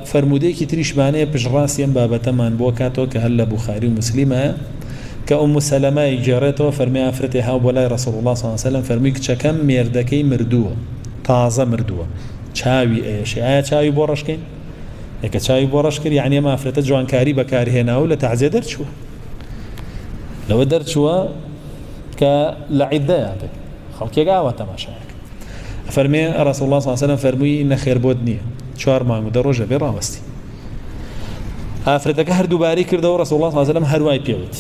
وفرموديك تريش معناه بجراسيا بابا من بوكاتو كهلا بخاري ومسلمة كأم سلمة جارته فرمي أفرتها وبلاي رسول الله صلى الله عليه وسلم فرميك كم ميردكي مردوه تازة مردوه شاوي ايش شاوي بورشكين هيك شاوي بورشكين يعني ما أفرت جوان كاري بكاري هنا ولا تعزي درتشو لو درتشو كالعدة يعني خلق يقاوة تماشاك فرمي رسول الله صلى الله عليه وسلم فرمي إن خير بودنية شوار ما مدرجة براوستي أفرتك هر دوباري كردو رسول الله صلى الله عليه وسلم هرواي بيوت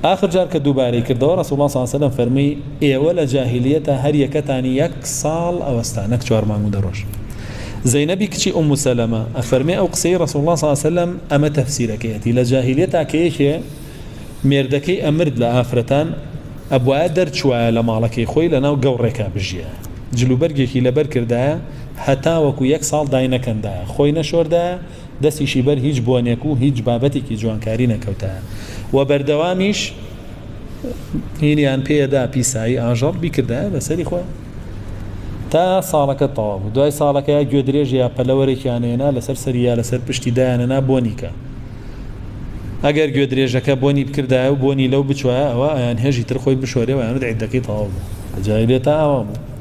آخر جار كدوباري كردو رسول الله صلى الله عليه وسلم فرمي إيه ولا جاهلية هر يكتاني يك صال أو استعنك شوار ما مدرج زينبي كشي أم سلمة أفرمي أو قصي رسول الله صلى الله عليه وسلم أما تفسيرك يأتي لجاهلية كيش ميردكي أمرد لآفرتان أبو أدر شوى لمالكي خوي لنا وقوريكا بجيه جلو برگێکی لەبەر کردایە هەتا وەکو یەک ساڵ داینەکەندایە خۆی نەشۆردایە دەستیشی بەر هیچ بۆنێک و هیچ بابەتێکی جوانکاری نەکەوتایە و بەردەوامیش هینیان پێدا پیسایی ئاژەڵ بیکردایە بەسەری خۆی تا ساڵەکە تەواو بوو دوای ساڵەکە گوێ درێژ یا پەلەوەرێکیانێنا لەسەر سەری یا لەسەر پشتی دایانەنا بۆنیکە ئەگەر گوێ درێژەکە بۆنی بکردایە و بۆنی لەو بچوایە ئەوە ئەیان هێژی تر خۆی بشۆرێەوە یانت عیدەکەی تەواو بوو جاهلیەت ئاوا بوو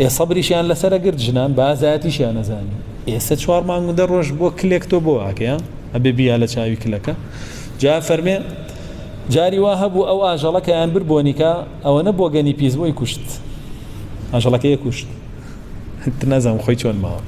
صبريشان لسر قرد جنان بازاتيشان نزاني ست شوار ما عند الروج بو كليكتو بو هكيا ابي بي على شاي كلكا جاء فرمي جاري واهب او اجلك ان بربونيكا او انا بو غني بيز بو يكشت اجلك يكشت تنازم خويتون معه